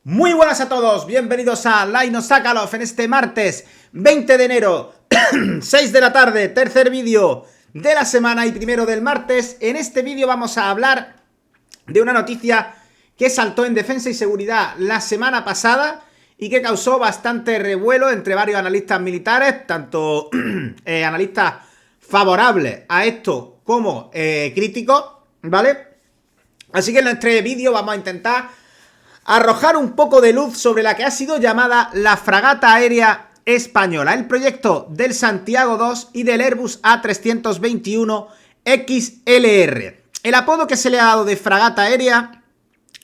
Muy buenas a todos, bienvenidos a Line of Sakhalov en este martes 20 de enero, 6 de la tarde, tercer vídeo de la semana y primero del martes. En este vídeo vamos a hablar de una noticia que saltó en defensa y seguridad la semana pasada y que causó bastante revuelo entre varios analistas militares, tanto analistas favorables a esto como críticos, ¿vale? Así que en este vídeo vamos a intentar arrojar un poco de luz sobre la que ha sido llamada la fragata aérea española, el proyecto del Santiago II y del Airbus A321 XLR. El apodo que se le ha dado de fragata aérea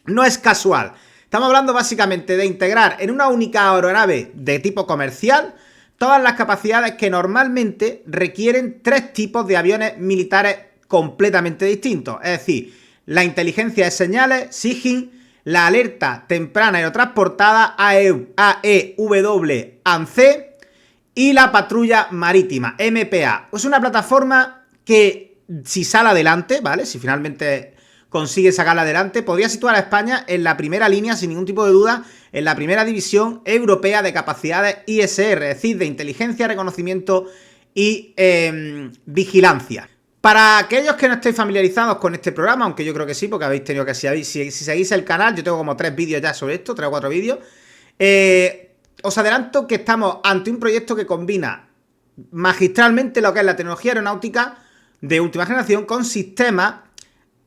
no es casual. Estamos hablando básicamente de integrar en una única aeronave de tipo comercial todas las capacidades que normalmente requieren tres tipos de aviones militares completamente distintos. Es decir, la inteligencia de señales, SIGINT, la alerta temprana aerotransportada, AEW-ANC, y la patrulla marítima, MPA. Es una plataforma que, si sale adelante, ¿vale? Si finalmente consigue sacarla adelante, podría situar a España en la primera línea, sin ningún tipo de duda, en la primera división europea de capacidades ISR, es decir, de inteligencia, reconocimiento y vigilancia. Para aquellos que no estéis familiarizados con este programa, aunque yo creo que sí, porque habéis tenido que, si seguís el canal, yo tengo como 3 vídeos ya sobre esto, 3 o 4 vídeos, os adelanto que estamos ante un proyecto que combina magistralmente lo que es la tecnología aeronáutica de última generación con sistemas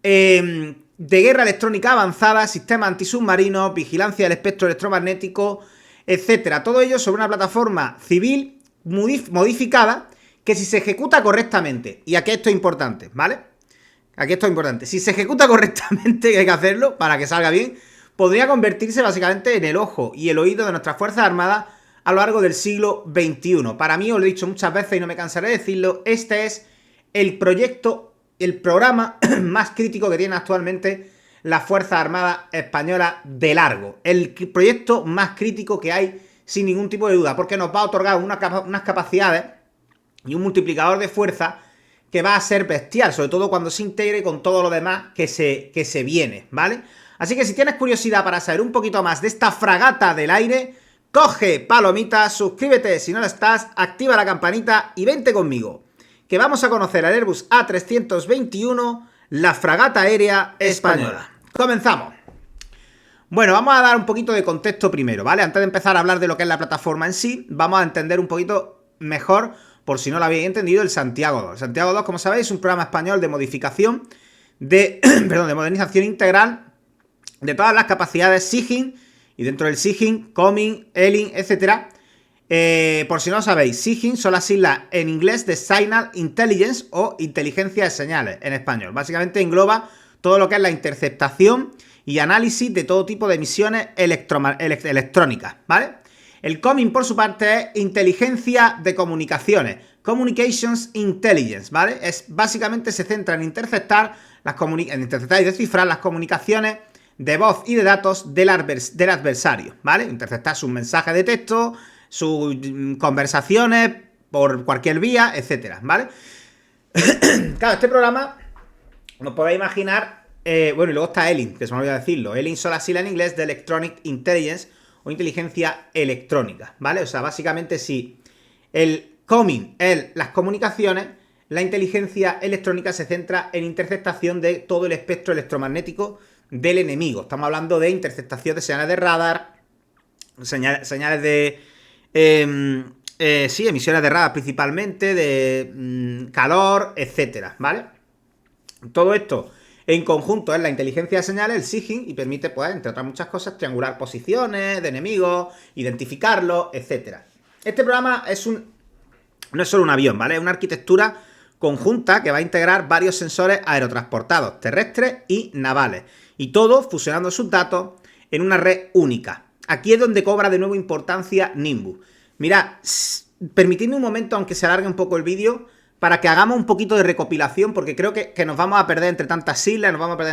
de guerra electrónica avanzada, sistemas antisubmarinos, vigilancia del espectro electromagnético, etcétera. Todo ello sobre una plataforma civil modificada que si se ejecuta correctamente, y aquí esto es importante, ¿vale? Aquí esto es importante. Si se ejecuta correctamente, que hay que hacerlo para que salga bien, podría convertirse básicamente en el ojo y el oído de nuestras Fuerzas Armadas a lo largo del siglo XXI. Para mí, os lo he dicho muchas veces y no me cansaré de decirlo, este es el proyecto, el programa más crítico que tiene actualmente las Fuerzas Armadas Españolas de largo. El proyecto más crítico que hay, sin ningún tipo de duda, porque nos va a otorgar unas capacidades y un multiplicador de fuerza que va a ser bestial, sobre todo cuando se integre con todo lo demás que se viene, ¿vale? Así que si tienes curiosidad para saber un poquito más de esta fragata del aire, coge palomita, suscríbete si no lo estás, activa la campanita y vente conmigo, que vamos a conocer al Airbus A321, la fragata aérea española. Comenzamos. Bueno, vamos a dar un poquito de contexto primero, ¿vale? Antes de empezar a hablar de lo que es la plataforma en sí, vamos a entender un poquito mejor, por si no lo habéis entendido, el Santiago II. El Santiago II, como sabéis, es un programa español de modificación, de modernización integral de todas las capacidades SIGINT, y dentro del SIGINT, COMINT, ELINT, etc. Por si no lo sabéis, SIGINT son las siglas en inglés de Signal Intelligence o inteligencia de señales en español. Básicamente engloba todo lo que es la interceptación y análisis de todo tipo de emisiones electrónicas, ¿vale? El COMINT, por su parte, es inteligencia de comunicaciones, Communications Intelligence, ¿vale? Básicamente se centra en interceptar y descifrar las comunicaciones de voz y de datos del adversario, ¿vale? Interceptar sus mensajes de texto, sus conversaciones por cualquier vía, etcétera, ¿vale? Claro, este programa, como podéis imaginar, bueno, y luego está ELINT, que se me olvidó decirlo. ELINT son las siglas en inglés de Electronic Intelligence o inteligencia electrónica, ¿vale? O sea, básicamente si el COMINT es las comunicaciones, la inteligencia electrónica se centra en interceptación de todo el espectro electromagnético del enemigo. Estamos hablando de interceptación de señales de radar, señales de emisiones de radar principalmente, de calor, etcétera, ¿vale? Todo esto en conjunto es la inteligencia de señales, el SIGINT, y permite, pues, entre otras muchas cosas, triangular posiciones de enemigos, identificarlos, etc. Este programa no es solo un avión, ¿vale? Es una arquitectura conjunta que va a integrar varios sensores aerotransportados, terrestres y navales, y todo fusionando sus datos en una red única. Aquí es donde cobra de nuevo importancia Nimbus. Mirad, permitidme un momento, aunque se alargue un poco el vídeo, para que hagamos un poquito de recopilación, porque creo que nos vamos a perder entre tantas siglas, nos vamos a perder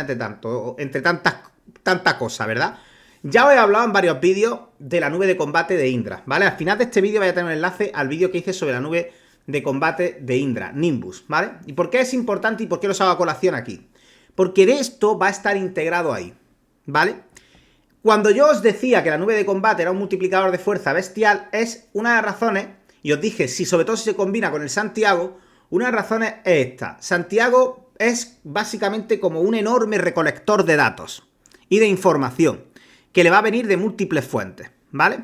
entre tantas cosas, ¿verdad? Ya os he hablado en varios vídeos de la nube de combate de Indra, ¿vale? Al final de este vídeo vais a tener un enlace al vídeo que hice sobre la nube de combate de Indra, Nimbus, ¿vale? ¿Y por qué es importante y por qué los hago a colación aquí? Porque de esto va a estar integrado ahí, ¿vale? Cuando yo os decía que la nube de combate era un multiplicador de fuerza bestial, es una de las razones, y os dije, sobre todo si se combina con el Santiago, una de las razones es esta. Santiago es básicamente como un enorme recolector de datos y de información, que le va a venir de múltiples fuentes, ¿vale?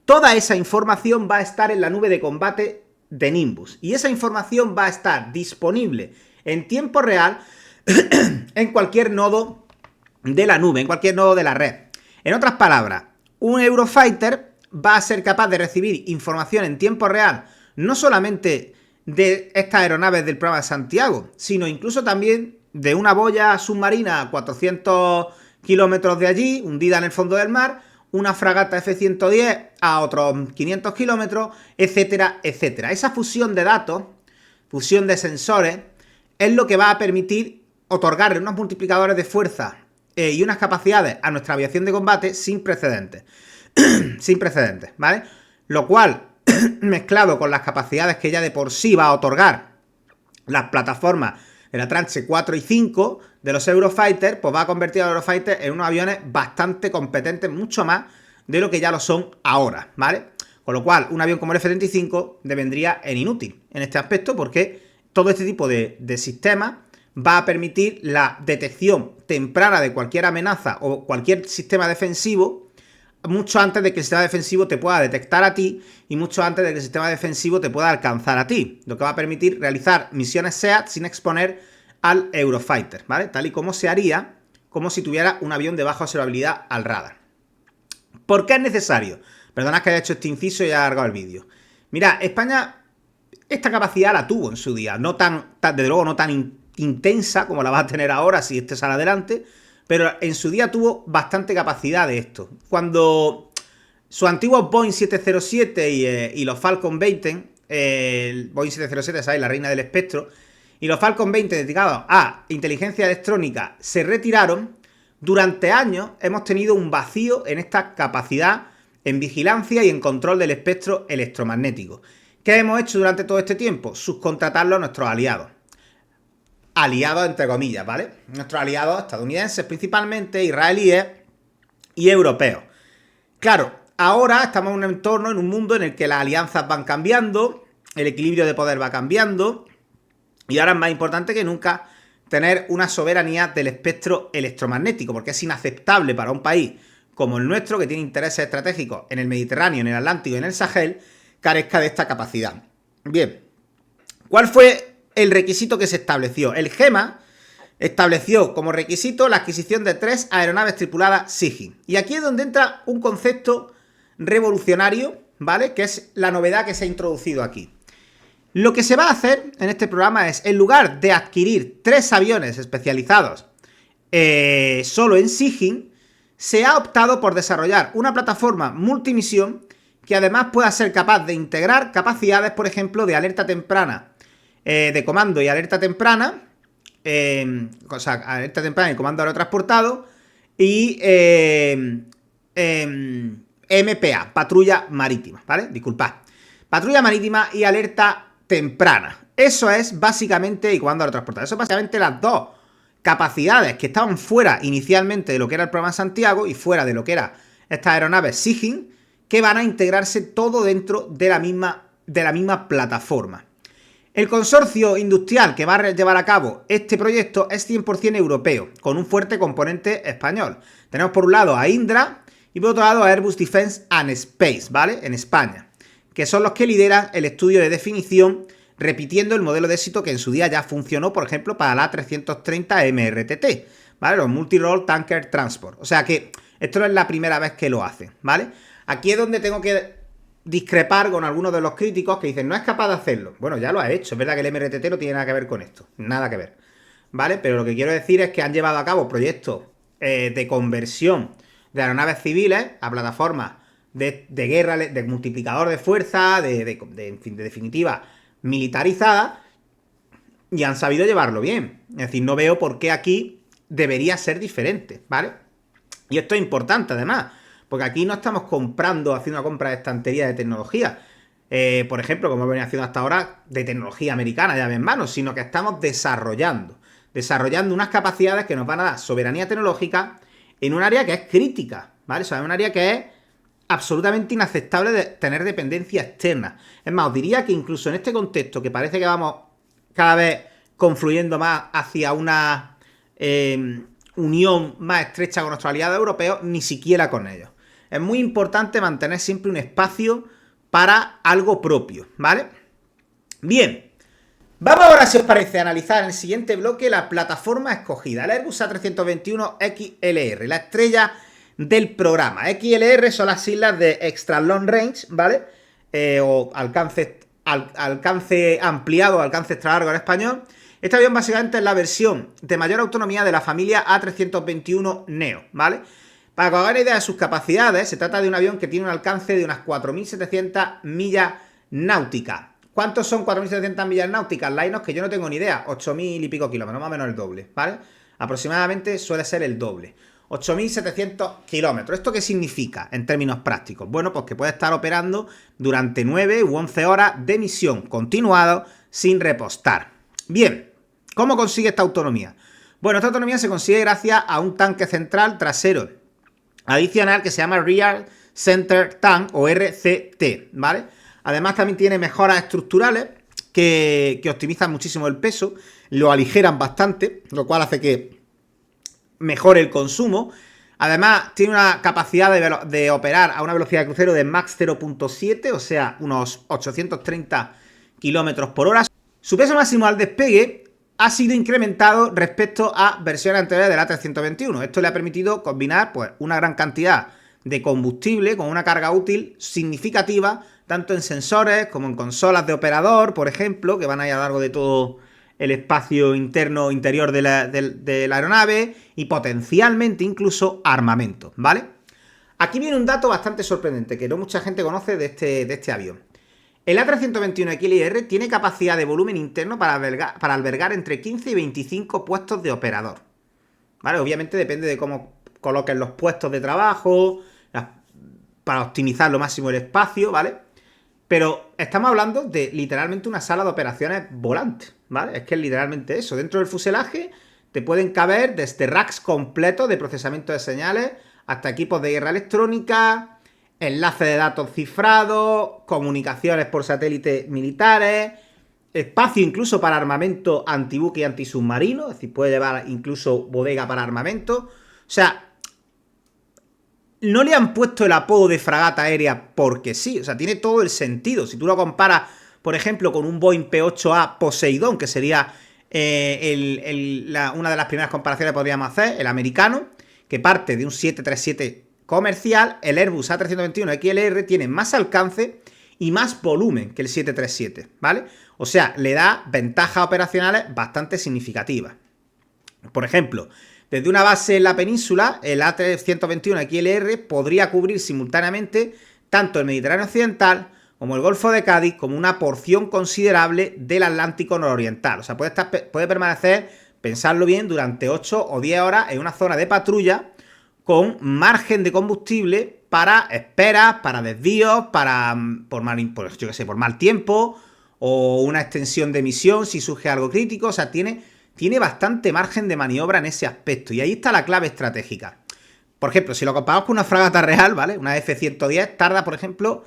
Toda esa información va a estar en la nube de combate de Nimbus, y esa información va a estar disponible en tiempo real en cualquier nodo de la nube, en cualquier nodo de la red. En otras palabras, un Eurofighter va a ser capaz de recibir información en tiempo real, no solamente de estas aeronaves del programa de Santiago, sino incluso también de una boya submarina a 400 kilómetros de allí, hundida en el fondo del mar, una fragata F-110 a otros 500 kilómetros, etcétera, etcétera. Esa fusión de datos, fusión de sensores, es lo que va a permitir otorgarle unos multiplicadores de fuerza y unas capacidades a nuestra aviación de combate sin precedentes. Sin precedentes, ¿vale? Lo cual, mezclado con las capacidades que ya de por sí va a otorgar las plataformas de la tranche 4 y 5 de los Eurofighter, pues va a convertir a los Eurofighter en unos aviones bastante competentes, mucho más de lo que ya lo son ahora, ¿vale? Con lo cual, un avión como el F-35 devendría en inútil en este aspecto, porque todo este tipo de sistemas va a permitir la detección temprana de cualquier amenaza o cualquier sistema defensivo mucho antes de que el sistema defensivo te pueda detectar a ti y mucho antes de que el sistema defensivo te pueda alcanzar a ti, lo que va a permitir realizar misiones SEAD sin exponer al Eurofighter, ¿vale? Tal y como se haría como si tuviera un avión de baja observabilidad al radar. ¿Por qué es necesario? Perdonad que haya hecho este inciso y haya alargado el vídeo. Mira, España esta capacidad la tuvo en su día, no desde luego no tan intensa como la va a tener ahora si este sale adelante, pero en su día tuvo bastante capacidad de esto. Cuando sus antiguos Boeing 707 y los Falcon 20, el Boeing 707, ¿sabéis? La reina del espectro, y los Falcon 20 dedicados a inteligencia electrónica se retiraron, durante años hemos tenido un vacío en esta capacidad en vigilancia y en control del espectro electromagnético. ¿Qué hemos hecho durante todo este tiempo? Subcontratarlo a nuestros aliados. Aliados entre comillas, ¿vale? Nuestros aliados estadounidenses principalmente, israelíes y europeos. Claro, ahora estamos en un entorno, en un mundo en el que las alianzas van cambiando, el equilibrio de poder va cambiando, y ahora es más importante que nunca tener una soberanía del espectro electromagnético, porque es inaceptable para un país como el nuestro, que tiene intereses estratégicos en el Mediterráneo, en el Atlántico y en el Sahel, carezca de esta capacidad. Bien, ¿cuál fue el requisito que se estableció? El GEMA estableció como requisito la adquisición de 3 aeronaves tripuladas SIGINT. Y aquí es donde entra un concepto revolucionario, ¿vale? Que es la novedad que se ha introducido aquí. Lo que se va a hacer en este programa es, en lugar de adquirir 3 aviones especializados solo en SIGINT, se ha optado por desarrollar una plataforma multimisión que además pueda ser capaz de integrar capacidades, por ejemplo, de alerta temprana, de comando y alerta temprana, o sea, alerta temprana y comando aerotransportado, y MPA, patrulla marítima, ¿vale? Disculpad. Patrulla marítima y alerta temprana. Eso es básicamente, y comando aerotransportado, eso es básicamente las dos capacidades que estaban fuera inicialmente de lo que era el programa Santiago y fuera de lo que eran estas aeronaves SIGINT, que van a integrarse todo dentro de la misma plataforma. El consorcio industrial que va a llevar a cabo este proyecto es 100% europeo, con un fuerte componente español. Tenemos por un lado a Indra y por otro lado a Airbus Defence and Space, ¿vale? En España, que son los que lideran el estudio de definición, repitiendo el modelo de éxito que en su día ya funcionó, por ejemplo, para la A330 MRTT, ¿vale? Los Multi-Role Tanker Transport. O sea que esto no es la primera vez que lo hacen, ¿vale? Aquí es donde tengo que discrepar con algunos de los críticos que dicen, no es capaz de hacerlo. Bueno, ya lo ha hecho, es verdad que el MRTT no tiene nada que ver con esto, nada que ver, ¿vale? Pero lo que quiero decir es que han llevado a cabo proyectos de conversión de aeronaves civiles a plataformas de guerra, de multiplicador de fuerza, en fin, de definitiva, militarizada, y han sabido llevarlo bien. Es decir, no veo por qué aquí debería ser diferente, ¿vale? Y esto es importante, además, porque aquí no estamos haciendo una compra de estantería de tecnología, por ejemplo, como venía haciendo hasta ahora, de tecnología americana, llave en mano, sino que estamos desarrollando unas capacidades que nos van a dar soberanía tecnológica en un área que es crítica, ¿vale? Eso es un área que es absolutamente inaceptable de tener dependencia externa. Es más, os diría que incluso en este contexto, que parece que vamos cada vez confluyendo más hacia una unión más estrecha con nuestros aliados europeos, ni siquiera con ellos. Es muy importante mantener siempre un espacio para algo propio, ¿vale? Bien, vamos ahora, si os parece, a analizar en el siguiente bloque la plataforma escogida, el Airbus A321 XLR, la estrella del programa. XLR son las siglas de Extra Long Range, ¿vale? O alcance ampliado, alcance extra largo en español. Este avión básicamente es la versión de mayor autonomía de la familia A321 Neo, ¿vale? Para que os hagáis una idea de sus capacidades, se trata de un avión que tiene un alcance de unas 4.700 millas náuticas. ¿Cuántos son 4.700 millas náuticas? Lainos, que yo no tengo ni idea. 8.000 y pico kilómetros, más o menos el doble, ¿vale? Aproximadamente suele ser el doble. 8.700 kilómetros. ¿Esto qué significa en términos prácticos? Bueno, pues que puede estar operando durante 9 u 11 horas de misión continuado sin repostar. Bien, ¿cómo consigue esta autonomía? Bueno, esta autonomía se consigue gracias a un tanque central trasero adicional que se llama Rear Center Tank o RCT, ¿vale? Además también tiene mejoras estructurales que optimizan muchísimo el peso, lo aligeran bastante, lo cual hace que mejore el consumo. Además tiene una capacidad de operar a una velocidad de crucero de Mach 0.7, o sea, unos 830 kilómetros por hora. Su peso máximo al despegue ha sido incrementado respecto a versiones anteriores del A321. Esto le ha permitido combinar pues, una gran cantidad de combustible con una carga útil significativa, tanto en sensores como en consolas de operador, por ejemplo, que van a ir a lo largo de todo el espacio interno interior de la aeronave, y potencialmente incluso armamento, ¿vale? Aquí viene un dato bastante sorprendente que no mucha gente conoce de este avión. El A321 XLR tiene capacidad de volumen interno para albergar entre 15 y 25 puestos de operador, ¿vale? Obviamente depende de cómo coloquen los puestos de trabajo, para optimizar lo máximo el espacio, ¿vale? Pero estamos hablando de literalmente una sala de operaciones volante, ¿vale? Es que es literalmente eso. Dentro del fuselaje te pueden caber desde racks completos de procesamiento de señales hasta equipos de guerra electrónica, enlaces de datos cifrados, comunicaciones por satélite militares, espacio incluso para armamento antibuque y antisubmarino, es decir, puede llevar incluso bodega para armamento. O sea, no le han puesto el apodo de fragata aérea porque sí, o sea, tiene todo el sentido. Si tú lo comparas, por ejemplo, con un Boeing P-8A Poseidón, que sería una de las primeras comparaciones que podríamos hacer, el americano, que parte de un 737 comercial, el Airbus A321 XLR tiene más alcance y más volumen que el 737, ¿vale? O sea, le da ventajas operacionales bastante significativas. Por ejemplo, desde una base en la península, el A321 XLR podría cubrir simultáneamente tanto el Mediterráneo Occidental como el Golfo de Cádiz, como una porción considerable del Atlántico nororiental. O sea, puede permanecer, pensadlo bien, durante 8 o 10 horas en una zona de patrulla con margen de combustible para esperas, para desvíos, por mal tiempo, o una extensión de misión si surge algo crítico. O sea, tiene bastante margen de maniobra en ese aspecto. Y ahí está la clave estratégica. Por ejemplo, si lo comparamos con una fragata real, ¿vale? Una F-110 tarda, por ejemplo,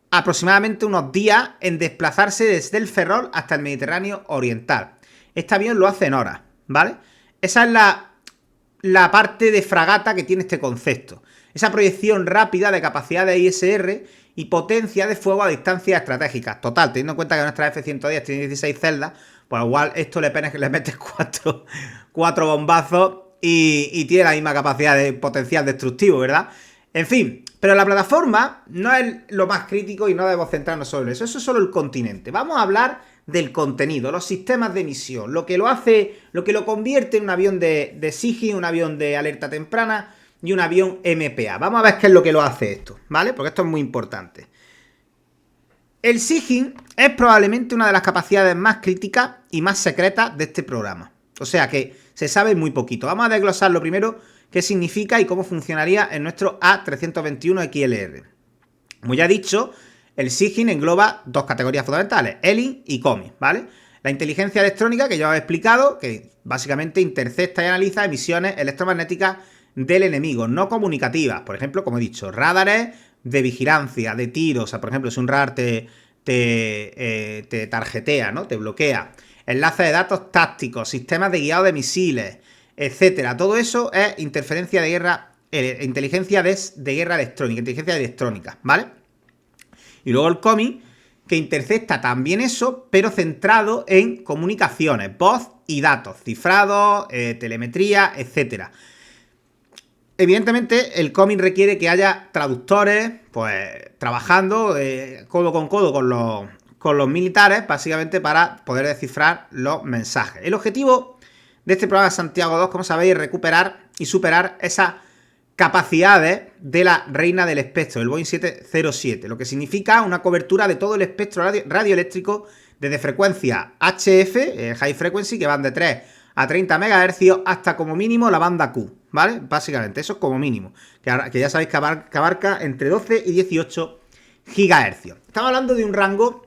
aproximadamente unos días en desplazarse desde el Ferrol hasta el Mediterráneo Oriental. Este avión lo hace en horas, ¿vale? Esa es la parte de fragata que tiene este concepto. Esa proyección rápida de capacidad de ISR y potencia de fuego a distancias estratégicas. Total, teniendo en cuenta que nuestra F-110 tiene 16 celdas, pues igual esto le metes cuatro bombazos y tiene la misma capacidad de potencial destructivo, ¿verdad? En fin, pero la plataforma no es lo más crítico y no debemos centrarnos solo en eso. Eso es solo el continente. Vamos a hablar del contenido, los sistemas de emisión, lo que lo convierte en un avión de SIGINT, un avión de alerta temprana y un avión MPA. Vamos a ver qué es lo que lo hace esto, ¿vale? Porque esto es muy importante. El SIGINT es probablemente una de las capacidades más críticas y más secretas de este programa. O sea que se sabe muy poquito. Vamos a desglosar lo primero qué significa y cómo funcionaría en nuestro A321 XLR. Como ya he dicho, el SIGINT engloba dos categorías fundamentales, ELINT y COMIS, ¿vale? La inteligencia electrónica, que ya os he explicado, que básicamente intercepta y analiza emisiones electromagnéticas del enemigo, no comunicativas. Por ejemplo, como he dicho, radares de vigilancia, de tiro. O sea, por ejemplo, si un radar te tarjetea, ¿no? Te bloquea. Enlaces de datos tácticos, sistemas de guiado de misiles, etcétera. Todo eso es interferencia de guerra, inteligencia de guerra electrónica, inteligencia electrónica, ¿vale? Y luego el COMI, que intercepta también eso, pero centrado en comunicaciones, voz y datos, cifrado, telemetría, etcétera. Evidentemente, el COMI requiere que haya traductores, pues, trabajando codo con codo con los militares, básicamente para poder descifrar los mensajes. El objetivo de este programa Santiago 2, como sabéis, es recuperar y superar esas capacidades de la reina del espectro, el Boeing 707, lo que significa una cobertura de todo el espectro radioeléctrico desde frecuencia HF, High Frequency, que van de 3 a 30 MHz, hasta como mínimo la banda Q, ¿vale? Básicamente, eso es como mínimo, que ya sabéis que abarca entre 12 y 18 GHz. Estamos hablando de un rango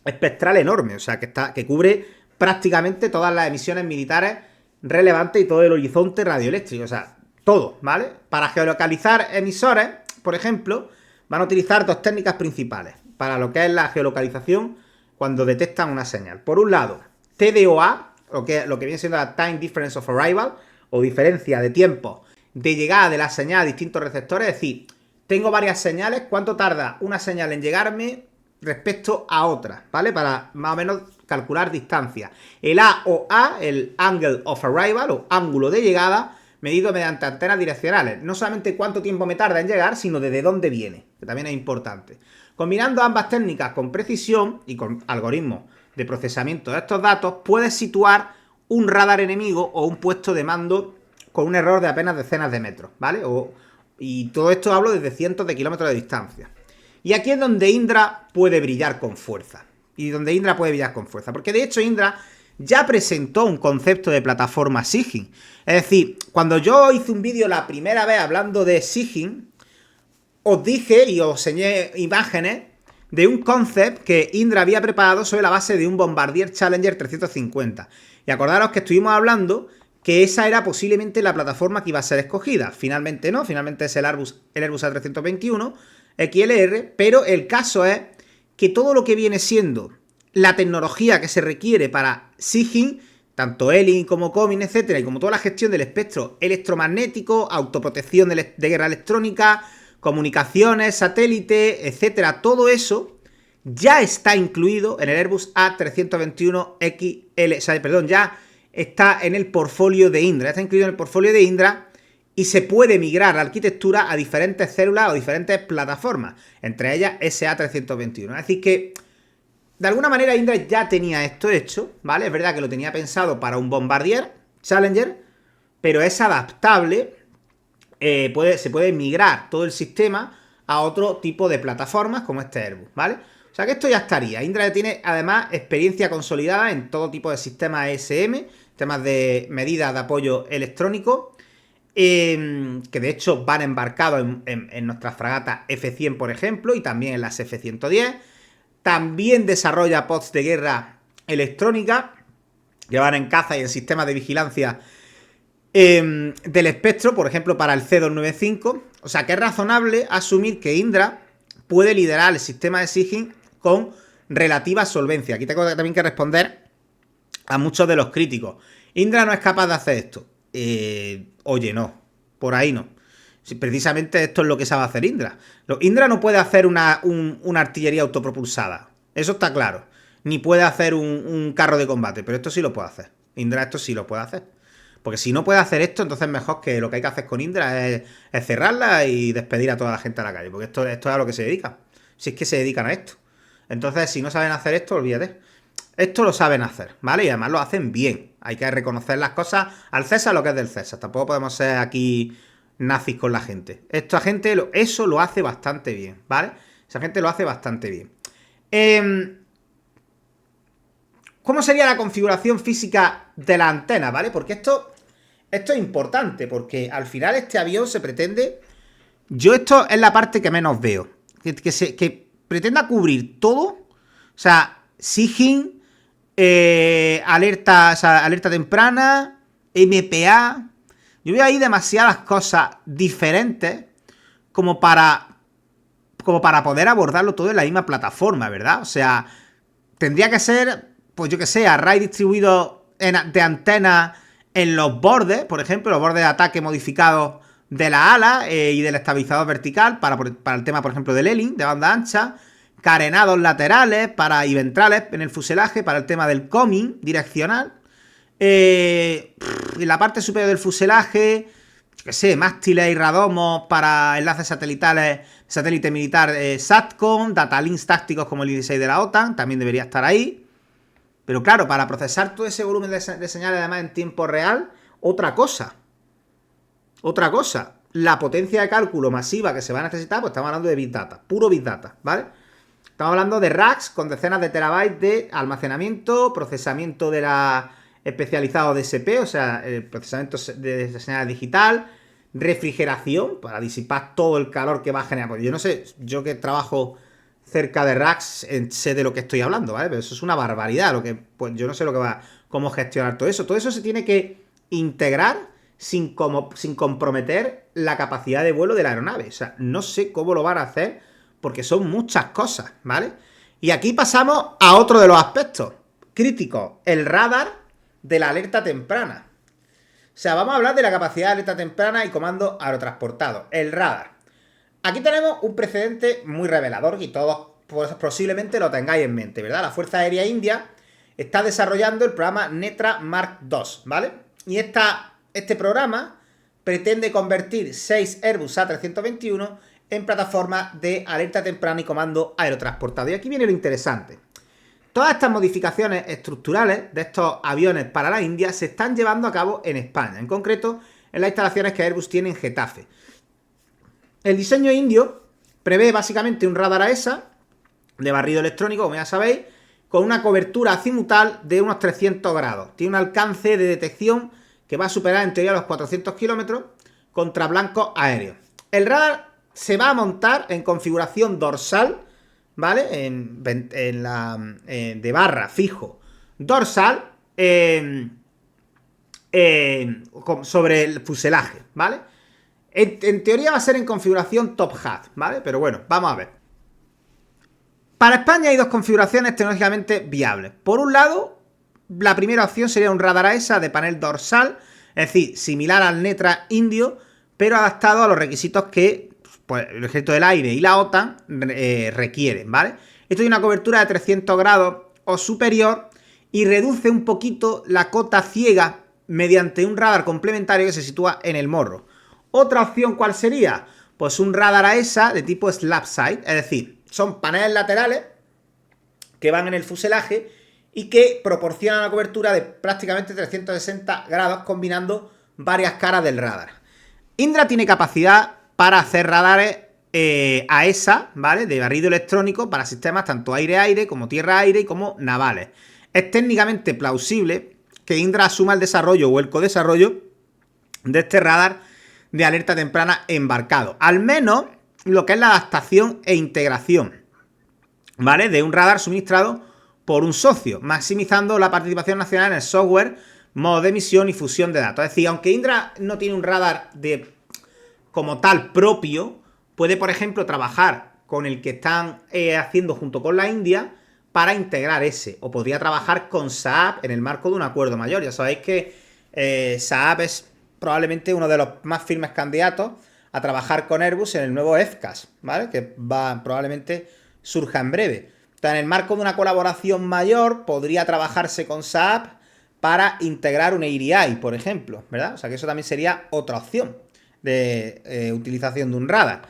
espectral enorme, o sea, que cubre prácticamente todas las emisiones militares relevantes y todo el horizonte radioeléctrico, o sea, todo, ¿vale? Para geolocalizar emisores, por ejemplo, van a utilizar dos técnicas principales para lo que es la geolocalización cuando detectan una señal. Por un lado, TDOA, lo que viene siendo la Time Difference of Arrival, o diferencia de tiempo de llegada de la señal a distintos receptores, es decir, tengo varias señales, ¿cuánto tarda una señal en llegarme respecto a otra? ¿Vale? Para más o menos calcular distancia. El AOA, el Angle of Arrival, o ángulo de llegada, medido mediante antenas direccionales. No solamente cuánto tiempo me tarda en llegar, sino desde dónde viene, que también es importante. Combinando ambas técnicas con precisión y con algoritmos de procesamiento de estos datos, puedes situar un radar enemigo o un puesto de mando con un error de apenas decenas de metros, ¿vale? Y todo esto hablo desde cientos de kilómetros de distancia. Y aquí es donde Indra puede brillar con fuerza. Porque de hecho Indra ya presentó un concepto de plataforma SIGINT. Es decir, cuando yo hice un vídeo la primera vez hablando de SIGINT, os dije y os enseñé imágenes de un concept que Indra había preparado sobre la base de un Bombardier Challenger 350. Y acordaros que estuvimos hablando que esa era posiblemente la plataforma que iba a ser escogida. Finalmente no, finalmente es el Airbus A321 XLR, pero el caso es que todo lo que viene siendo la tecnología que se requiere para SIGINT, tanto ELIN como COMIN, etcétera, y como toda la gestión del espectro electromagnético, autoprotección de guerra electrónica, comunicaciones, satélite, etcétera, todo eso ya está incluido en el Airbus A321 XL, ya está en el portfolio de Indra, está incluido en el portfolio de Indra y se puede migrar la arquitectura a diferentes células o diferentes plataformas, entre ellas SA321. Es decir que, de alguna manera, Indra ya tenía esto hecho, ¿vale? Es verdad que lo tenía pensado para un Bombardier Challenger, pero es adaptable, se puede migrar todo el sistema a otro tipo de plataformas como este Airbus, ¿vale? O sea que esto ya estaría. Indra tiene además experiencia consolidada en todo tipo de sistemas ESM, temas de medidas de apoyo electrónico, que de hecho van embarcados en nuestras fragatas F-100, por ejemplo, y también en las F-110. También desarrolla pods de guerra electrónica, que van en caza y en sistemas de vigilancia del espectro, por ejemplo, para el C295. O sea que es razonable asumir que Indra puede liderar el sistema de SIGINT con relativa solvencia. Aquí tengo también que responder a muchos de los críticos. Indra no es capaz de hacer esto. Oye, no, por ahí no. Precisamente esto es lo que sabe hacer Indra. Indra no puede hacer una artillería autopropulsada, eso está claro. Ni puede hacer un carro de combate, pero esto sí lo puede hacer. Indra esto sí lo puede hacer. Porque si no puede hacer esto, entonces mejor que lo que hay que hacer con Indra es cerrarla y despedir a toda la gente a la calle. Porque esto es a lo que se dedica. Si es que se dedican a esto. Entonces, si no saben hacer esto, olvídate. Esto lo saben hacer, ¿vale? Y además lo hacen bien. Hay que reconocer las cosas al César lo que es del César. Tampoco podemos ser aquí nazis con la gente. Esta gente eso lo hace bastante bien, ¿vale? Esa gente lo hace bastante bien. ¿Cómo sería la configuración física de la antena, ¿vale? Porque esto es importante, porque al final este avión se pretende... Yo esto es la parte que menos veo. Que pretenda cubrir todo. O sea, SIGINT, alerta temprana, MPA, Yo veo ahí demasiadas cosas diferentes como para poder abordarlo todo en la misma plataforma, ¿verdad? O sea, tendría que ser, pues yo que sé, array distribuido de antenas en los bordes, por ejemplo, los bordes de ataque modificados de la ala y del estabilizador vertical para el tema, por ejemplo, del Elling, de banda ancha, carenados laterales y ventrales en el fuselaje para el tema del coming direccional, en la parte superior del fuselaje, yo que sé, mástiles y radomos para enlaces satelitales, satélite militar SATCOM, datalinks tácticos como el I-16 de la OTAN, también debería estar ahí. Pero claro, para procesar todo ese volumen de señales además en tiempo real, otra cosa. La potencia de cálculo masiva que se va a necesitar, pues estamos hablando de Big Data, puro Big Data, ¿vale? Estamos hablando de racks con decenas de terabytes de almacenamiento, procesamiento de la especializado DSP, o sea, el procesamiento de señal digital, refrigeración para disipar todo el calor que va a generar. Pues yo no sé, yo que trabajo cerca de racks sé de lo que estoy hablando, ¿vale? Pero eso es una barbaridad, pues yo no sé cómo gestionar todo eso. Todo eso se tiene que integrar sin comprometer la capacidad de vuelo de la aeronave. O sea, no sé cómo lo van a hacer porque son muchas cosas, ¿vale? Y aquí pasamos a otro de los aspectos críticos, el radar de la alerta temprana. O sea, vamos a hablar de la capacidad de alerta temprana y comando aerotransportado, el radar. Aquí tenemos un precedente muy revelador y todos pues, posiblemente lo tengáis en mente, ¿verdad? La Fuerza Aérea India está desarrollando el programa Netra Mark II, ¿vale? Y este programa pretende convertir 6 Airbus A321 en plataformas de alerta temprana y comando aerotransportado. Y aquí viene lo interesante. Todas estas modificaciones estructurales de estos aviones para la India se están llevando a cabo en España, en concreto en las instalaciones que Airbus tiene en Getafe. El diseño indio prevé básicamente un radar AESA de barrido electrónico, como ya sabéis, con una cobertura azimutal de unos 300 grados. Tiene un alcance de detección que va a superar en teoría los 400 kilómetros contra blancos aéreos. El radar se va a montar en configuración dorsal, ¿vale? De barra fijo dorsal sobre el fuselaje, ¿vale? En teoría va a ser en configuración top hat, ¿vale? Pero bueno, vamos a ver. Para España hay dos configuraciones tecnológicamente viables. Por un lado, la primera opción sería un radar AESA de panel dorsal, es decir, similar al Netra indio, pero adaptado a los requisitos que pues, el Ejército del Aire y la OTAN requieren, ¿vale? Esto tiene una cobertura de 300 grados o superior y reduce un poquito la cota ciega mediante un radar complementario que se sitúa en el morro. Otra opción, ¿cuál sería? Pues un radar AESA de tipo slab side, es decir, son paneles laterales que van en el fuselaje y que proporcionan una cobertura de prácticamente 360 grados combinando varias caras del radar. Indra tiene capacidad para hacer radares AESA, ¿vale? De barrido electrónico para sistemas tanto aire-aire como tierra-aire y como navales. Es técnicamente plausible que Indra asuma el desarrollo o el codesarrollo de este radar de alerta temprana embarcado. Al menos lo que es la adaptación e integración, ¿vale? De un radar suministrado por un socio, maximizando la participación nacional en el software, modo de emisión y fusión de datos. Es decir, aunque Indra no tiene un radar como tal propio, puede, por ejemplo, trabajar con el que están haciendo junto con la India para integrar ese. O podría trabajar con Saab en el marco de un acuerdo mayor. Ya sabéis que Saab es probablemente uno de los más firmes candidatos a trabajar con Airbus en el nuevo FCAS, ¿vale? Que probablemente surja en breve. Entonces, en el marco de una colaboración mayor, podría trabajarse con Saab para integrar un ADI, por ejemplo, ¿verdad? O sea, que eso también sería otra opción de utilización de un radar.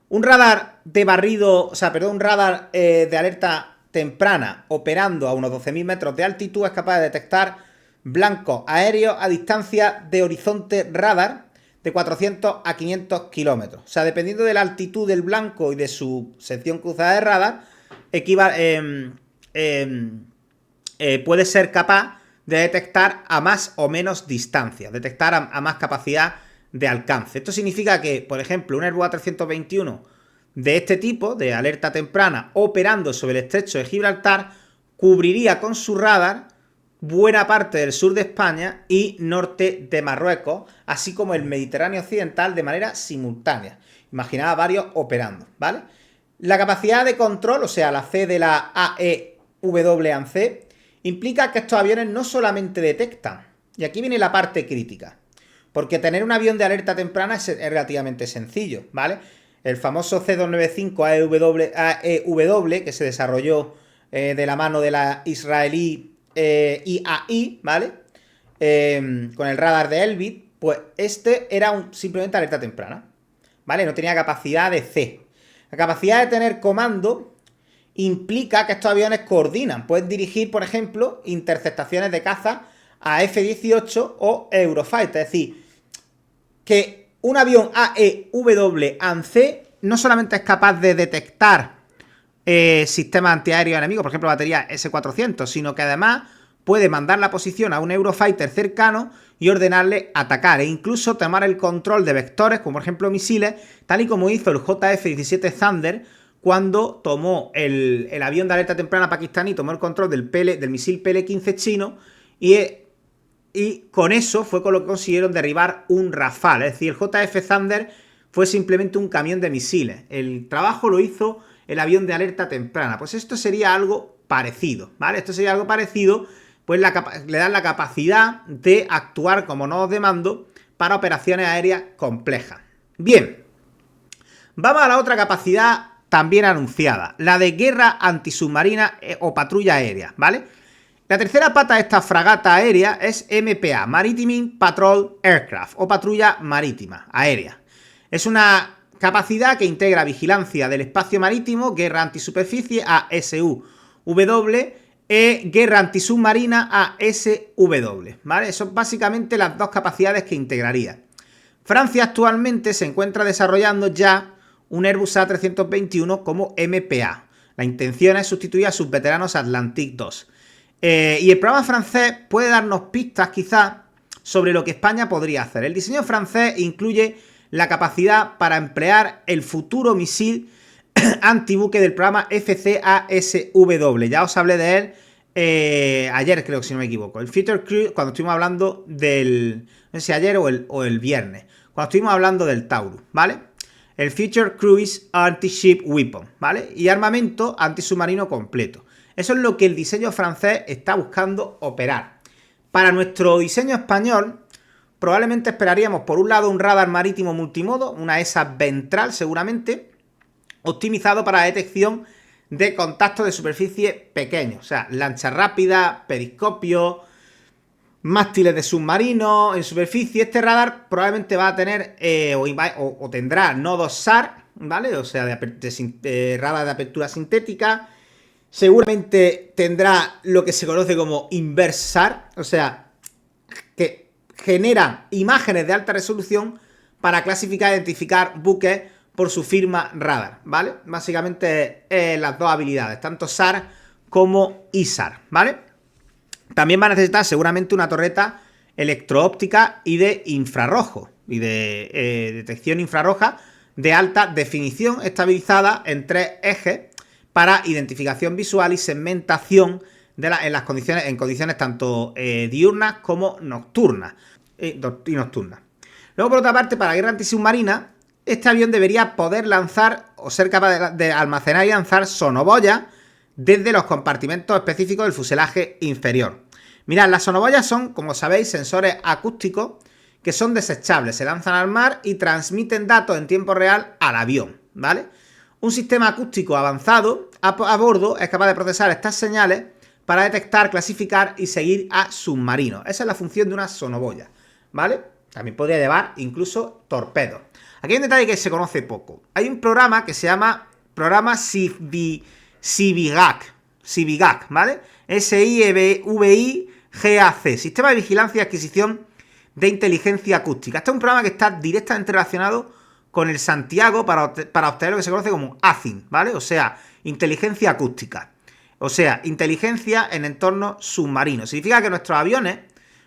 Un radar de barrido, o sea, perdón, un radar de alerta temprana operando a unos 12.000 metros de altitud es capaz de detectar blancos aéreos a distancia de horizonte radar de 400 a 500 kilómetros. O sea, dependiendo de la altitud del blanco y de su sección cruzada de radar, puede ser capaz de detectar a más o menos distancia, detectar a más capacidad de alcance. Esto significa que, por ejemplo, un Airbus A321 de este tipo, de alerta temprana, operando sobre el estrecho de Gibraltar, cubriría con su radar buena parte del sur de España y norte de Marruecos, así como el Mediterráneo occidental de manera simultánea. Imaginad varios operando, ¿vale? La capacidad de control, o sea, la C de la AEW&C, implica que estos aviones no solamente detectan, y aquí viene la parte crítica, porque tener un avión de alerta temprana es relativamente sencillo, ¿vale? El famoso C295 AEW, que se desarrolló de la mano de la israelí IAI, ¿vale? Con el radar de Elbit, pues este era simplemente alerta temprana, ¿vale? No tenía capacidad de C. La capacidad de tener comando implica que estos aviones coordinan. Pueden dirigir, por ejemplo, interceptaciones de caza a F-18 o Eurofighter. Es decir, que un avión AEW&C no solamente es capaz de detectar sistemas antiaéreos enemigos, por ejemplo, batería S-400, sino que además puede mandar la posición a un Eurofighter cercano y ordenarle atacar e incluso tomar el control de vectores, como por ejemplo misiles, tal y como hizo el JF-17 Thunder cuando tomó el avión de alerta temprana pakistaní, tomó el control del misil PL-15 chino y con eso fue con lo que consiguieron derribar un Rafale. Es decir, el JF Thunder fue simplemente un camión de misiles. El trabajo lo hizo el avión de alerta temprana. Pues esto sería algo parecido, ¿vale? Esto sería algo parecido, pues le dan la capacidad de actuar como nodos de mando para operaciones aéreas complejas. Bien, vamos a la otra capacidad también anunciada, la de guerra antisubmarina o patrulla aérea, ¿vale? La tercera pata de esta fragata aérea es MPA, Maritime Patrol Aircraft, o patrulla marítima aérea. Es una capacidad que integra vigilancia del espacio marítimo, guerra antisuperficie ASUW, guerra antisubmarina ASW, ¿vale? Son básicamente las dos capacidades que integraría. Francia actualmente se encuentra desarrollando ya un Airbus A321 como MPA. La intención es sustituir a sus veteranos Atlantique 2. Y el programa francés puede darnos pistas quizás sobre lo que España podría hacer. El diseño francés incluye la capacidad para emplear el futuro misil antibuque del programa FCASW. Ya os hablé de él ayer, creo que si no me equivoco. El Future Cruise, cuando estuvimos hablando del... no sé si ayer o el viernes. Cuando estuvimos hablando del Taurus, ¿vale? El Future Cruise Anti-Ship Weapon, ¿vale? Y armamento antisubmarino completo. Eso es lo que el diseño francés está buscando operar. Para nuestro diseño español, probablemente esperaríamos, por un lado, un radar marítimo multimodo, una ESA ventral seguramente, optimizado para la detección de contactos de superficie pequeños, o sea, lancha rápida, periscopio, mástiles de submarinos en superficie. Este radar probablemente va a tener o tendrá nodos SAR, ¿vale? O sea, radar de apertura sintética. Seguramente tendrá lo que se conoce como inverse SAR, o sea, que genera imágenes de alta resolución para clasificar e identificar buques por su firma radar, ¿vale? Básicamente las dos habilidades, tanto SAR como ISAR, ¿vale? También va a necesitar seguramente una torreta electro-óptica y de infrarrojo, y de detección infrarroja de alta definición estabilizada en 3 ejes para identificación visual y segmentación en condiciones tanto diurnas como nocturnas. Luego, por otra parte, para guerra antisubmarina, este avión debería poder lanzar o ser capaz de almacenar y lanzar sonoboyas desde los compartimentos específicos del fuselaje inferior. Mirad, las sonoboyas son, como sabéis, sensores acústicos que son desechables, se lanzan al mar y transmiten datos en tiempo real al avión, ¿vale? Un sistema acústico avanzado a bordo es capaz de procesar estas señales para detectar, clasificar y seguir a submarinos. Esa es la función de una sonoboya, ¿vale? También podría llevar incluso torpedos. Aquí hay un detalle que se conoce poco. Hay un programa que se llama programa SIVIGAC, ¿vale? SIVIGAC, Sistema de Vigilancia y Adquisición de Inteligencia Acústica. Este es un programa que está directamente relacionado con el Santiago para obtener lo que se conoce como ACIN, ¿vale? O sea, inteligencia acústica. O sea, inteligencia en entornos submarinos. Significa que nuestros aviones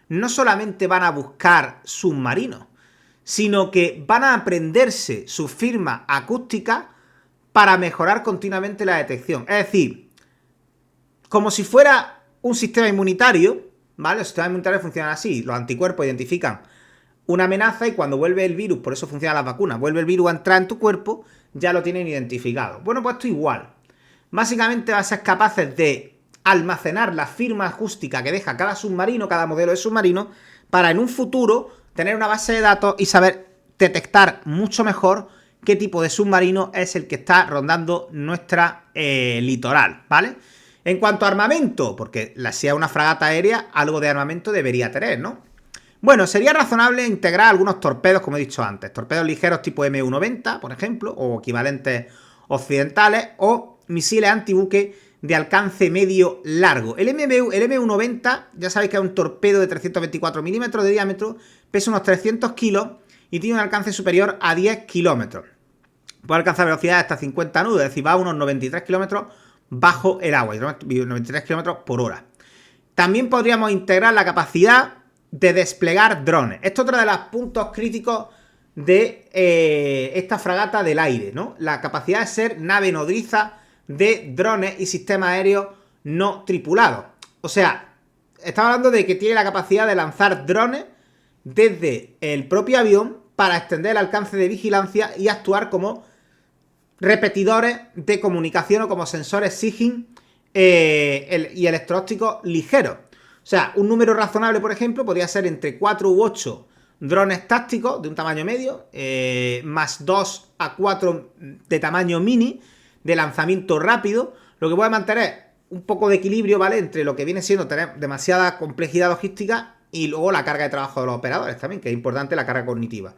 no solamente van a buscar submarinos, sino que van a aprenderse su firma acústica para mejorar continuamente la detección. Es decir, como si fuera un sistema inmunitario, ¿vale? Los sistemas inmunitarios funcionan así. Los anticuerpos identifican una amenaza y cuando vuelve el virus, por eso funcionan las vacunas, vuelve el virus a entrar en tu cuerpo, ya lo tienen identificado. Bueno, pues esto igual. Básicamente vas a ser capaces de almacenar la firma acústica que deja cada submarino, cada modelo de submarino, para en un futuro tener una base de datos y saber detectar mucho mejor qué tipo de submarino es el que está rondando nuestra litoral, ¿vale? En cuanto a armamento, porque si es una fragata aérea, algo de armamento debería tener, ¿no? Bueno, sería razonable integrar algunos torpedos, como he dicho antes, torpedos ligeros tipo MU-90, por ejemplo, o equivalentes occidentales, o misiles antibuque de alcance medio largo. El MU-90, ya sabéis que es un torpedo de 324 milímetros de diámetro, pesa unos 300 kilos y tiene un alcance superior a 10 kilómetros. Puede alcanzar velocidades hasta 50 nudos, es decir, va a unos 93 kilómetros bajo el agua, 93 kilómetros por hora. También podríamos integrar la capacidad de desplegar drones. Esto es otro de los puntos críticos de esta fragata del aire, ¿no? La capacidad de ser nave nodriza de drones y sistemas aéreos no tripulados. O sea, estamos hablando de que tiene la capacidad de lanzar drones desde el propio avión para extender el alcance de vigilancia y actuar como repetidores de comunicación o como sensores SIGINT y electro-ópticos ligeros. O sea, un número razonable, por ejemplo, podría ser entre 4 u 8 drones tácticos de un tamaño medio, más 2 a 4 de tamaño mini, de lanzamiento rápido, lo que puede mantener un poco de equilibrio, ¿vale? Entre lo que viene siendo tener demasiada complejidad logística y luego la carga de trabajo de los operadores también, que es importante la carga cognitiva.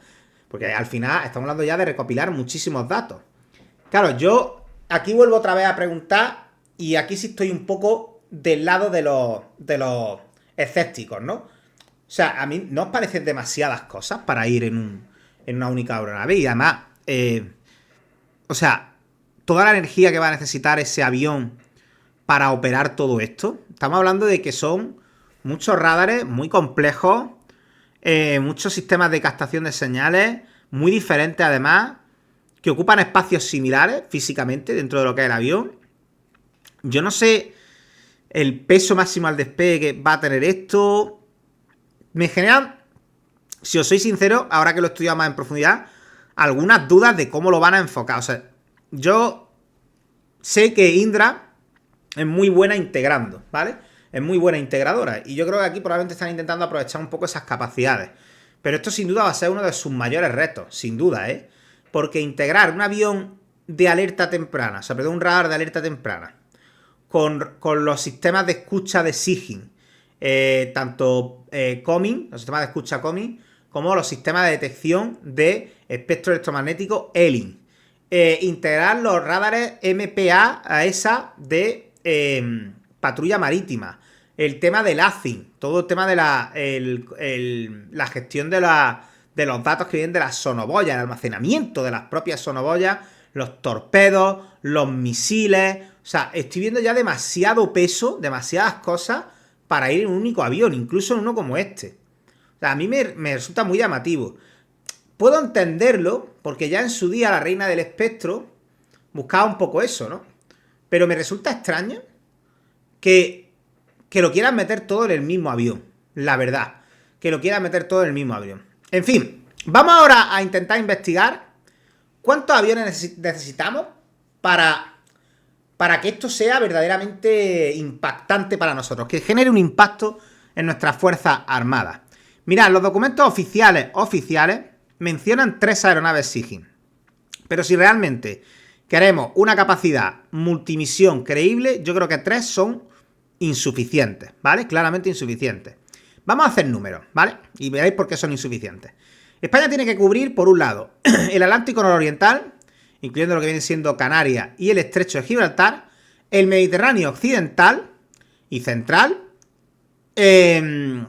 Porque al final estamos hablando ya de recopilar muchísimos datos. Claro, yo aquí vuelvo otra vez a preguntar y aquí sí estoy un poco del lado de los escépticos, ¿no? O sea, a mí no os parecen demasiadas cosas para ir en una única aeronave y además, o sea, toda la energía que va a necesitar ese avión para operar todo esto, estamos hablando de que son muchos radares muy complejos, muchos sistemas de captación de señales, muy diferentes además, que ocupan espacios similares físicamente dentro de lo que es el avión. Yo no sé el peso máximo al despegue que va a tener esto. Me generan, si os soy sincero, ahora que lo he estudiado más en profundidad, algunas dudas de cómo lo van a enfocar. O sea, yo sé que Indra es muy buena integrando, ¿vale? Es muy buena integradora. Y yo creo que aquí probablemente están intentando aprovechar un poco esas capacidades. Pero esto sin duda va a ser uno de sus mayores retos, sin duda, ¿eh? Porque integrar un avión de alerta temprana, o sea, perdón, un radar de alerta temprana, con los sistemas de escucha de SIGINT, tanto COMING, los sistemas de escucha COMING, como los sistemas de detección de espectro electromagnético ELIN. Integrar los radares MPA a esa de patrulla marítima. El tema del ACIN, todo el tema de la gestión de los datos que vienen de las sonoboyas, el almacenamiento de las propias sonoboyas, los torpedos, los misiles. O sea, estoy viendo ya demasiado peso, demasiadas cosas para ir en un único avión, incluso en uno como este. O sea, a mí me resulta muy llamativo. Puedo entenderlo, porque ya en su día la reina del espectro buscaba un poco eso, ¿no? Pero me resulta extraño que lo quieran meter todo en el mismo avión, la verdad. Que lo quieran meter todo en el mismo avión. En fin, vamos ahora a intentar investigar cuántos aviones necesitamos para que esto sea verdaderamente impactante para nosotros, que genere un impacto en nuestras Fuerzas Armadas. Mirad, los documentos oficiales mencionan 3 aeronaves SIGINT. Pero si realmente queremos una capacidad multimisión creíble, yo creo que 3 son insuficientes, ¿vale? Claramente insuficientes. Vamos a hacer números, ¿vale? Y veréis por qué son insuficientes. España tiene que cubrir, por un lado, el Atlántico nororiental, incluyendo lo que viene siendo Canarias y el Estrecho de Gibraltar, el Mediterráneo occidental y central, en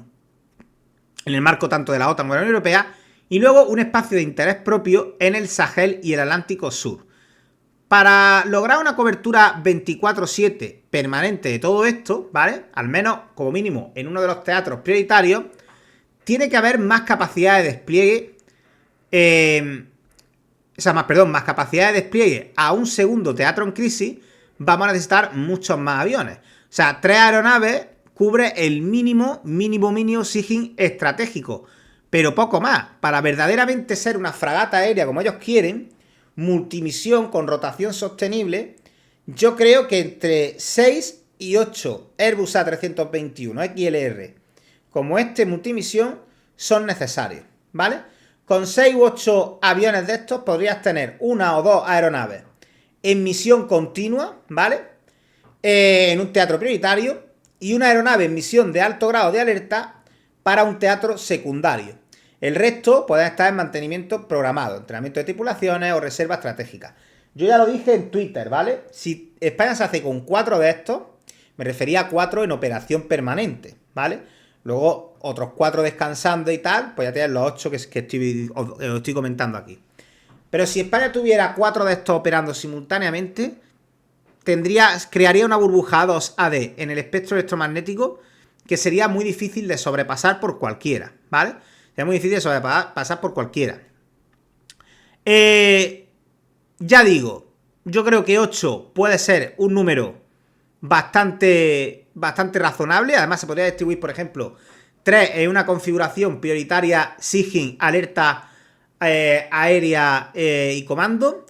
el marco tanto de la OTAN como de la Unión Europea, y luego un espacio de interés propio en el Sahel y el Atlántico Sur. Para lograr una cobertura 24/7 permanente de todo esto, ¿vale? Al menos, como mínimo, en uno de los teatros prioritarios, tiene que haber más capacidad de despliegue, más capacidad de despliegue a un segundo teatro en crisis, vamos a necesitar muchos más aviones. O sea, 3 aeronaves cubre el mínimo Sigyn estratégico, pero poco más. Para verdaderamente ser una fragata aérea como ellos quieren, multimisión con rotación sostenible, yo creo que entre 6 y 8 Airbus A321 XLR como este multimisión son necesarios, ¿vale? Con 6 u 8 aviones de estos podrías tener una o dos aeronaves en misión continua, ¿vale? En un teatro prioritario y una aeronave en misión de alto grado de alerta para un teatro secundario. El resto pueden estar en mantenimiento programado, entrenamiento de tripulaciones o reserva estratégica. Yo ya lo dije en Twitter, ¿vale? Si España se hace con 4 de estos, me refería a 4 en operación permanente, ¿vale? Luego otros 4 descansando y tal, pues ya tienes los 8 que estoy comentando aquí. Pero si España tuviera 4 de estos operando simultáneamente, crearía una burbuja 2AD en el espectro electromagnético que sería muy difícil de sobrepasar por cualquiera, ¿vale? Sería muy difícil de sobrepasar por cualquiera. Ya digo, yo creo que 8 puede ser un número bastante razonable. Además se podría distribuir, por ejemplo, 3 en una configuración prioritaria Sigyn, alerta aérea y comando,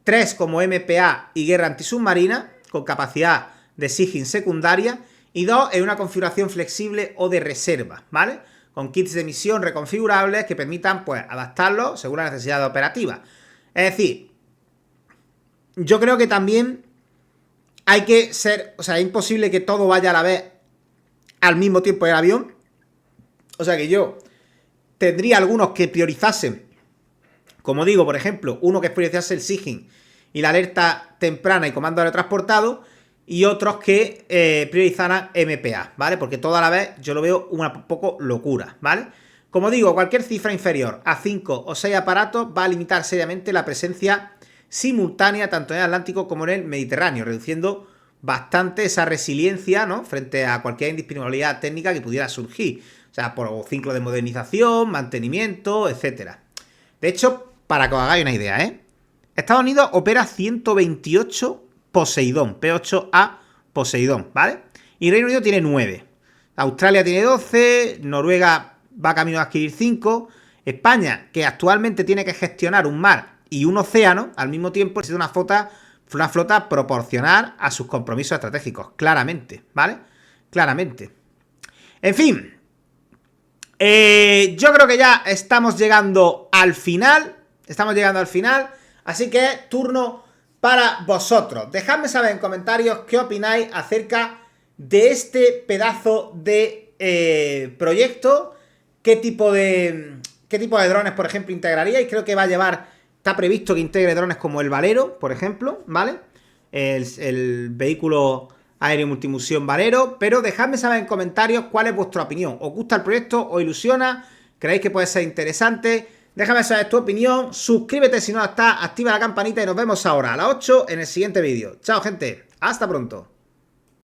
3 como MPA y guerra antisubmarina con capacidad de Sigyn secundaria y 2 en una configuración flexible o de reserva, ¿vale? Con kits de misión reconfigurables que permitan pues adaptarlo según la necesidad operativa. Es decir, yo creo que también hay que ser, o sea, es imposible que todo vaya a la vez al mismo tiempo en el avión. O sea que yo tendría algunos que priorizasen, como digo, por ejemplo, uno que priorizase el Sigyn y la alerta temprana y comando aerotransportado, y otros que priorizaran MPA, ¿vale? Porque todo a la vez yo lo veo una poco locura, ¿vale? Como digo, cualquier cifra inferior a 5 o 6 aparatos va a limitar seriamente la presencia simultánea tanto en el Atlántico como en el Mediterráneo, reduciendo bastante esa resiliencia, ¿no? Frente a cualquier indisponibilidad técnica que pudiera surgir. O sea, por ciclo de modernización, mantenimiento, etcétera. De hecho, para que os hagáis una idea, Estados Unidos opera 128 Poseidón, P8A Poseidón, ¿vale? Y Reino Unido tiene 9. Australia tiene 12, Noruega va camino a adquirir 5. España, que actualmente tiene que gestionar un mar y un océano al mismo tiempo, necesita una flota proporcional a sus compromisos estratégicos, claramente, ¿vale? Claramente. En fin, yo creo que ya estamos llegando al final. Así que turno para vosotros. Dejadme saber en comentarios qué opináis acerca de este pedazo de proyecto. ¿Qué tipo de drones, por ejemplo, integraríais? Creo que va a llevar, está previsto que integre drones como el Valero, por ejemplo, ¿vale? El vehículo aéreo multimisión Valero. Pero dejadme saber en comentarios cuál es vuestra opinión. ¿Os gusta el proyecto? ¿Os ilusiona? ¿Creéis que puede ser interesante? Déjame saber tu opinión, suscríbete si no estás, activa la campanita y nos vemos ahora a las 8 en el siguiente vídeo. Chao, gente, hasta pronto.